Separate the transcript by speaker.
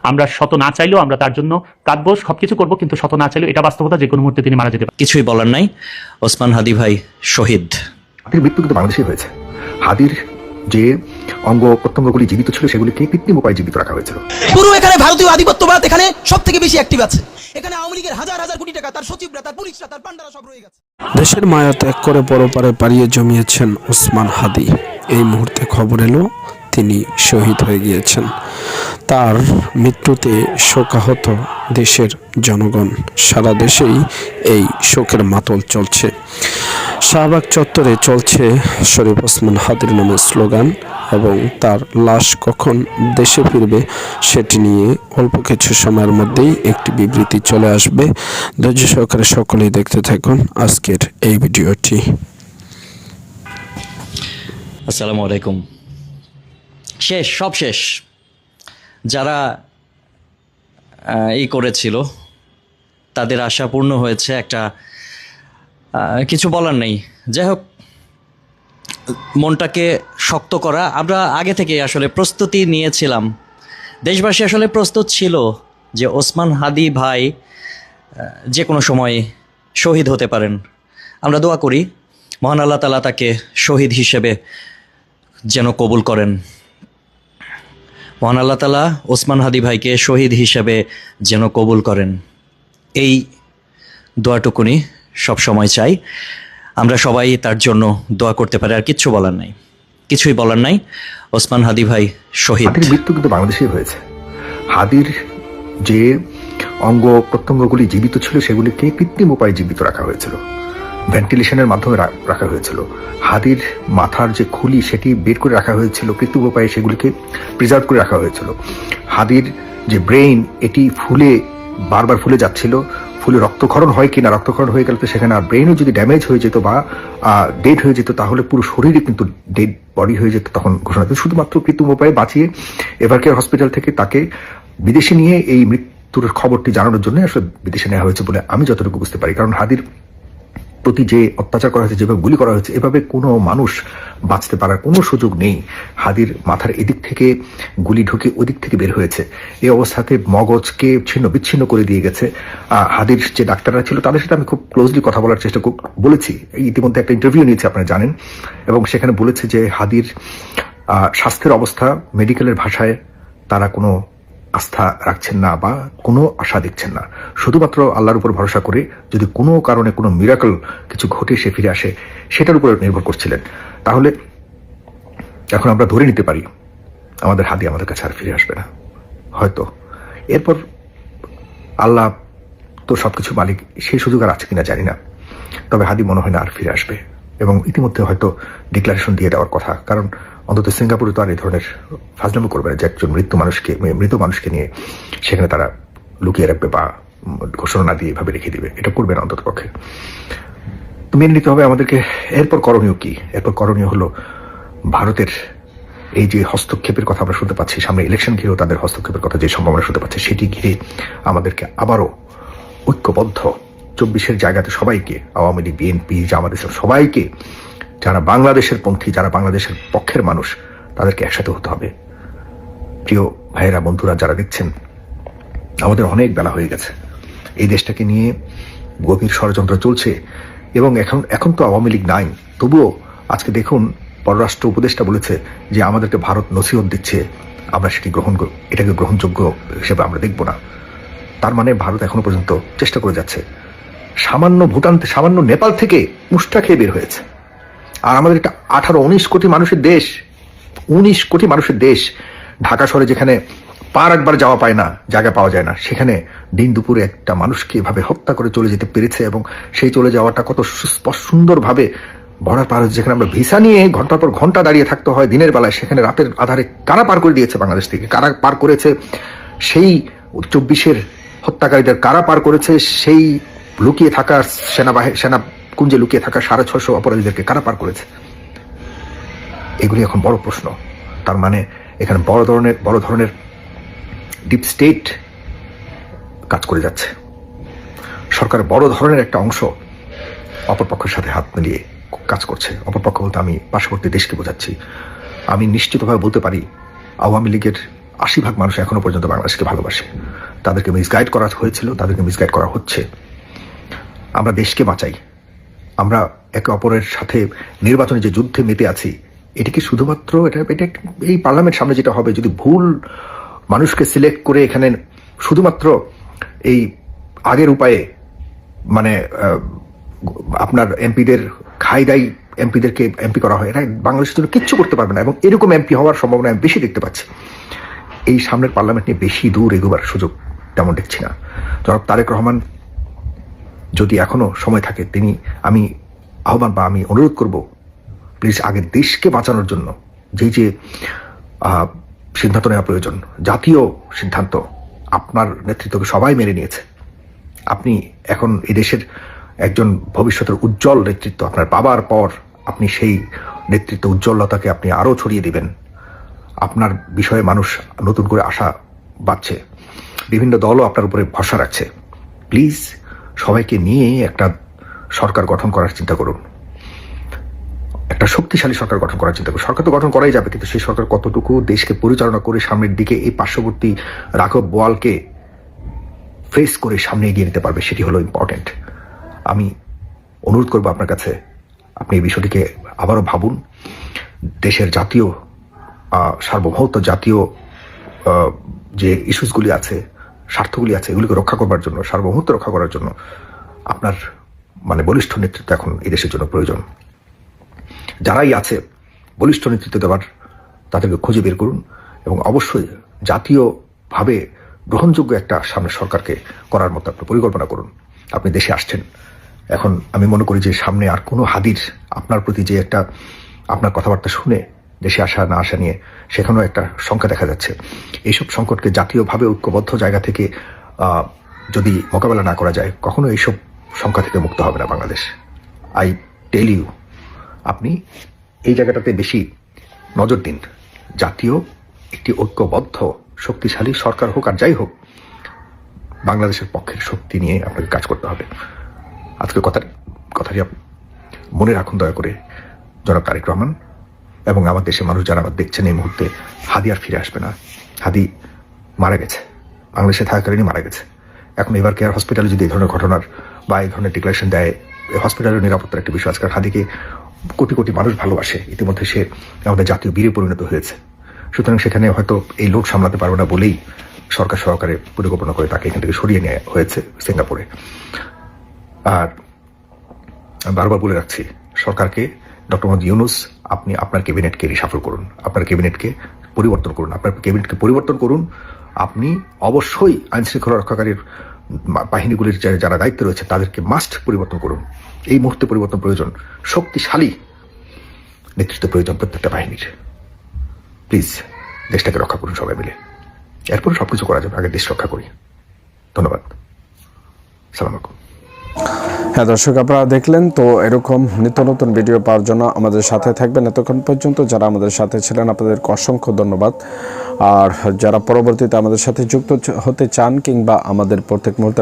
Speaker 1: আমরা শত না চাইলেও আমরা তার জন্য কাঁদবো, সবকিছু করবো, কিন্তু শত না চাইলেও এটা বাস্তবতা, যে কোনো মুহূর্তে তিনি মারা যেতে পারেন।
Speaker 2: কিছুই বলার নাই। ওসমান হাদি ভাই শহীদ।
Speaker 3: হাদির মৃত্যু কিন্তু বাংলাদেশে হয়েছে। হাদির যে অঙ্গ প্রত্যঙ্গগুলি জীবিত ছিল সেগুলিকে কৃত্রিম উপায়ে জীবিত রাখা হয়েছিল।
Speaker 4: পুরো এখানে ভারতীয় আধিপত্যবাদ এখানে সব থেকে বেশি অ্যাক্টিভ আছে। এখানে আওয়ামী লীগের হাজার হাজার কোটি টাকা, তার সচিবরা, তার পুলিশরা, তার পান্ডারা সব রয়ে গেছে।
Speaker 5: দেশের মায়া ত্যাগ করে পরপারে পাড়িয়ে জমিয়েছেন ওসমান হাদি। এই মুহূর্তে খবর এলো তিনি শহীদ হয়ে গিয়েছেন। তার মৃত্যুতে শোকাহত দেশের জনগণ, সারা দেশেই এই শোকের মাতল চলছে। শাহবাগ চত্বরে চলছে শরীফ ওসমান হাদির নামে স্লোগান এবং তার লাশ কখন দেশে ফিরবে সেটি নিয়ে অল্প কিছু সময়ের মধ্যেই একটি বিবৃতি চলে আসবে। ধৈর্য সহকারে সকলেই দেখতে থাকুন আজকের এই ভিডিওটি।
Speaker 2: আসসালামু আলাইকুম। শেষ, সব শেষ। যারা এই করেছিল তাদের আশা পূর্ণ হয়েছে। একটা কিছু বলার নেই। যাই হোক, মনটাকে শক্ত করা, আমরা আগে থেকে আসলে প্রস্তুতি নিয়েছিলাম। দেশবাসী আসলে প্রস্তুত ছিল যে ওসমান হাদি ভাই যে কোনো সময় শহীদ হতে পারেন। আমরা দোয়া করি মহান আল্লাহ তাআলা তাকে শহীদ হিসেবে যেন কবুল করেন। মহান আল্লাহ তাআলা ওসমান হাদি ভাইকে শহীদ হিসেবে যেন কবুল করেন, এই দোয়াটুকুনি সব সময় চাই। আমরা সবাই তার জন্য দোয়া করতে পারি। আর কিচ্ছু বলার নাই, কিছুই বলার নাই। ওসমান হাদি ভাই শহীদ।
Speaker 3: হাদির মৃত্যু কিন্তু বাংলাদেশেই হয়েছে। হাদির যে অঙ্গ প্রত্যঙ্গগুলি জীবিত ছিল সেগুলিকে কৃত্রিম উপায়ে জীবিত রাখা হয়েছিল, ভেন্টিলেশনের মাধ্যমে রাখা হয়েছিল। হাদির মাথার যে খুলি সেটি বের করে রাখা হয়েছিল কৃত্রিম উপায়ে, সেগুলিকে প্রিজার্ভ করে রাখা হয়েছিল। হাদির যে ব্রেইন, এটি ফুলে বারবার ফুলে যাচ্ছিল। ফুলে রক্তক্ষরণ হয় কিনা, রক্তক্ষরণ হয়ে গেলে তো সেখানে আর ব্রেইনও যদি ড্যামেজ হয়ে যেত বা ডেড হয়ে যেত তাহলে পুরো শরীরে কিন্তু ডেড বডি হয়ে যেত। তখন ঘোষণা হতো। শুধুমাত্র কৃত্রিম উপায়ে বাঁচিয়ে এভারকেয়ার হসপিটাল থেকে তাকে বিদেশে নিয়ে এই মৃত্যুর খবরটি জানানোর জন্য আসলে বিদেশে নেওয়া হয়েছে বলে আমি যতটুকু বুঝতে পারি। কারণ হাদির প্রতি যে অত্যাচার করা হয়েছে, যেভাবে গুলি করা হয়েছে, এভাবে কোনো মানুষ বাঁচতে পারার কোনো সুযোগ নেই। হাদির মাথার এদিক থেকে গুলি ঢুকে ওদিক থেকে বের হয়েছে। এই অবস্থাতে মগজকে ছিন্ন বিচ্ছিন্ন করে দিয়ে গেছে। হাদির যে ডাক্তাররা ছিল তাদের সাথে আমি খুব ক্লোজলি কথা বলার চেষ্টা বলেছি। ইতিমধ্যে একটা ইন্টারভিউ নিয়েছি, আপনারা জানেন, এবং সেখানে বলেছে যে হাদির স্বাস্থ্যের অবস্থা, মেডিকেলের ভাষায় তারা কোনো আস্থা রাখছেন না বা কোনো আশা দেখছেন না। শুধুমাত্র আল্লাহর উপর ভরসা করে যদি কোনো কারণে কোনো মিরাকল কিছু ঘটে সে ফিরে আসে সেটার উপর নির্ভর করছিলেন। তাহলে এখন আমরা ধরে নিতে পারি আমাদের হাদি আমাদের কাছে আর ফিরে আসবে না হয়তো। এরপর আল্লাহ তো সবকিছু মালিক, সেই সুযোগ আর আছে কিনা জানি না, তবে হাদি মনে হয় না আর ফিরে আসবে। এবং ইতিমধ্যে হয়তো ডিক্লারেশন দিয়ে দেওয়ার কথা। কারণ অন্তত সিঙ্গাপুরে তো আর এই ধরনের ফাজলামি করবে না যে একজন মৃত মানুষকে নিয়ে সেখানে তারা লুকিয়ে রাখবে বা ঘোষণা না দিয়ে এভাবে রেখে দিবে। এটা করবে না অন্তত পক্ষে। তো মেনে নিতে হবে আমাদেরকে। এরপর করণীয় কি? এরপর করণীয় হলো ভারতের এই যে হস্তক্ষেপের কথা আমরা শুনতে পাচ্ছি, সামনে ইলেকশন ঘিরেও তাদের হস্তক্ষেপের কথা যে সম্ভাবনা শুনতে পাচ্ছি, সেটি ঘিরে আমাদেরকে আবারও ঐক্যবদ্ধ 24-এর জায়গাতে সবাইকে, আওয়ামী লীগ, বিএনপি, জামাত ইসলাম, সবাইকে, যারা বাংলাদেশের পন্থী, যারা বাংলাদেশের পক্ষের মানুষ, তাদেরকে একসাথে হতে হবে। প্রিয় ভাইয়েরা, বন্ধুরা যারা দেখছেন, আমাদের অনেক বেলা হয়ে গেছে। এই দেশটাকে নিয়ে গভীর ষড়যন্ত্র চলছে এবং এখন তো আওয়ামী লীগ নাই, তবুও আজকে দেখুন পররাষ্ট্র উপদেষ্টা বলেছে যে আমাদেরকে ভারত নসিহত দিচ্ছে, আমরা সেটি এটাকে গ্রহণযোগ্য হিসেবে আমরা দেখব না। তার মানে ভারত এখনো পর্যন্ত চেষ্টা করে যাচ্ছে। সামান্য ভুটান, সামান্য নেপাল থেকে মুষ্টা খেয়ে বের হয়েছে। আর আমাদের একটা 18-19 কোটি মানুষের দেশ, 19 কোটি মানুষের দেশ। ঢাকা শহরে যেখানে পা একবার যাওয়া পায় না, জায়গা পাওয়া যায় না, সেখানে দিন দুপুরে একটা মানুষকে এভাবে হত্যা করে চলে যেতে পেরেছে। এবং সেই চলে যাওয়াটা কত সুন্দরভাবে বর্ডার পার হয়েছে। যেখানে আমরা ভিসা নিয়ে ঘন্টার পর ঘন্টা দাঁড়িয়ে থাকতে হয় দিনের বেলায়, সেখানে রাতের আধারে কারা পার করে দিয়েছে বাংলাদেশ থেকে। কারা পার করেছে সেই 24-এর হত্যাকারীদের, কারা পার করেছে সেই লুকিয়ে থাকা সেনা কুঞ্জে লুকিয়ে থাকা 650 অপরাধীদেরকে কারা পার করেছে? এগুলি এখন বড় প্রশ্ন। তার মানে এখানে বড় ধরনের ডিপ স্টেট কাজ করে যাচ্ছে। সরকার বড় ধরনের একটা অংশ অপরপক্ষের সাথে হাত মিলিয়ে কাজ করছে। অপরপক্ষ বলতে আমি পার্শ্ববর্তী দেশকে বোঝাচ্ছি। আমি নিশ্চিতভাবে বলতে পারি আওয়ামী লীগের ৮০% মানুষ এখনো পর্যন্ত বাংলাদেশকে ভালোবাসে। তাদেরকে মিসগাইড করা হয়েছিল, তাদেরকে মিসগাইড করা হচ্ছে। আমরা দেশকে বাঁচাই। আমরা একে অপরের সাথে নির্বাচনে যে যুদ্ধে মেতে আছি, এটিকে শুধুমাত্র এটা এই পার্লামেন্ট সামনে যেটা হবে, যদি ভুল মানুষকে সিলেক্ট করে এখানে শুধুমাত্র এই আগের উপায়ে মানে আপনার এমপিদের খাই দাই এমপিদেরকে এমপি করা হয়, এটা বাংলাদেশের জন্য কিচ্ছু করতে পারবে না। এবং এরকম এমপি হওয়ার সম্ভাবনা আমি বেশি দেখতে পাচ্ছি। এই সামনের পার্লামেন্ট নিয়ে বেশি দূর এগোবার সুযোগ তেমন দেখছি না। জনাব তারেক রহমান যদি এখনো সময় থাকে, আমি আহ্বান বা আমি অনুরোধ করব, প্লিজ আগে দেশকে বাঁচানোর জন্য যে সিদ্ধান্ত নেওয়া প্রয়োজন, জাতীয় সিদ্ধান্ত, আপনার নেতৃত্বকে সবাই মেনে নিয়েছে। আপনি এখন এই দেশের একজন ভবিষ্যতের উজ্জ্বল নেতৃত্ব, আপনার বাবার পর আপনি সেই নেতৃত্ব উজ্জ্বলতাকে আপনি আরও ছড়িয়ে দিবেন। আপনার বিষয়ে মানুষ নতুন করে আশা বাড়ছে, বিভিন্ন দলও আপনার উপরে ভরসা রাখছে। প্লিজ সবাইকে নিয়ে একটা সরকার গঠন করার চিন্তা করুন, একটা শক্তিশালী সরকার গঠন করার চিন্তা করুন। সরকার তো গঠন করাই যাবে, কিন্তু সেই সরকার কতটুকু দেশকে পরিচালনা করে সামনের দিকে এই পার্শ্ববর্তী রাঘব বোয়ালকে ফেস করে সামনে এগিয়ে নিতে পারবে, সেটি হলো ইম্পর্টেন্ট। আমি অনুরোধ করবো আপনার কাছে, আপনি এই বিষয়টিকে আবারও ভাবুন। দেশের জাতীয় সার্বভৌমত্ব, জাতীয় যে ইস্যুসগুলি আছে, স্বার্থগুলি আছে, এগুলিকে রক্ষা করবার জন্য, সার্বভৌমত্ব রক্ষা করার জন্য আপনার মানে বলিষ্ঠ নেতৃত্ব এখন এই দেশের জন্য প্রয়োজন। যারাই আছে বলিষ্ঠ নেতৃত্ব দেওয়ার, তাদেরকে খুঁজে বের করুন এবং অবশ্যই জাতীয়ভাবে গ্রহণযোগ্য একটা সামনে সরকারকে করার মতো আপনি পরিকল্পনা করুন। আপনি দেশে আসছেন, এখন আমি মনে করি যে সামনে আর কোনো হাদির আপনার প্রতি যে একটা আপনার কথাবার্তা শুনে দেশে আসা না আসা নিয়ে সেখানেও একটা সংখ্যা দেখা যাচ্ছে। এইসব সংকটকে জাতীয়ভাবে ঐক্যবদ্ধ জায়গা থেকে যদি মোকাবেলা না করা যায়, কখনো এইসব সংখ্যা থেকে মুক্ত হবে না বাংলাদেশ। আই টেল ইউ, আপনি এই জায়গাটাতে বেশি নজর দিন। জাতীয় একটি ঐক্যবদ্ধ শক্তিশালী সরকার হোক আর যাই হোক, বাংলাদেশের পক্ষের শক্তি নিয়ে আপনাকে কাজ করতে হবে। আজকে কথাটি মনে রাখুন দয়া করে জনাব তারেক রহমান, এবং আমার দেশের মানুষ যারা আমার দেখছেন এই মুহূর্তে, হাদি আর ফিরে আসবে না। হাদি মারা গেছে, বাংলাদেশে থাকাকালীনই মারা গেছে। এখন এবার কেয়ার হসপিটালে যদি এই ধরনের ঘটনার বা এই ধরনের ডিক্লারেশন দেয়, হসপিটালের নিরাপত্তার একটি বিষয়। আজকাল হাদিকে কোটি কোটি মানুষ ভালোবাসে, ইতিমধ্যে সে আমাদের জাতীয় বীরে পরিণত হয়েছে। সুতরাং সেখানে হয়তো এই লোক সামলাতে পারবে না বলেই সরকার সহকারে পরিকল্পনা করে তাকে এখান থেকে সরিয়ে নেওয়া হয়েছে সিঙ্গাপুরে। আর বারবার বলে রাখছি সরকারকে, ডক্টর মোহাম্মদ ইউনূস, আপনি আপনার ক্যাবিনেটকে রিশাফল করুন, আপনার ক্যাবিনেটকে পরিবর্তন করুন, আপনার ক্যাবিনেটকে পরিবর্তন করুন। আপনি অবশ্যই আইন শৃঙ্খলা রক্ষাকারীর বাহিনীগুলির যারা দায়িত্বে রয়েছে তাদেরকে মাস্ট পরিবর্তন করুন। এই মুহূর্তে পরিবর্তন প্রয়োজন, শক্তিশালী নেতৃত্ব প্রয়োজন প্রত্যেকটা বাহিনীর। প্লিজ দেশটাকে রক্ষা করুন সবাই মিলে, এরপরে সবকিছু করা যাবে, আগে দেশ রক্ষা করি। ধন্যবাদ, সালাম আলাইকুম।
Speaker 5: হ্যাঁ দর্শক, আপনারা দেখলেন তো, এরকম নিত্য নতুন ভিডিও পাওয়ার জন্য আমাদের সাথে থাকবেন। এতক্ষণ পর্যন্ত যারা আমাদের সাথে ছিলেন আপনাদেরকে অসংখ্য ধন্যবাদ। আর যারা পরবর্তীতে আমাদের সাথে যুক্ত হতে চান কিংবা আমাদের প্রত্যেক মুহূর্তে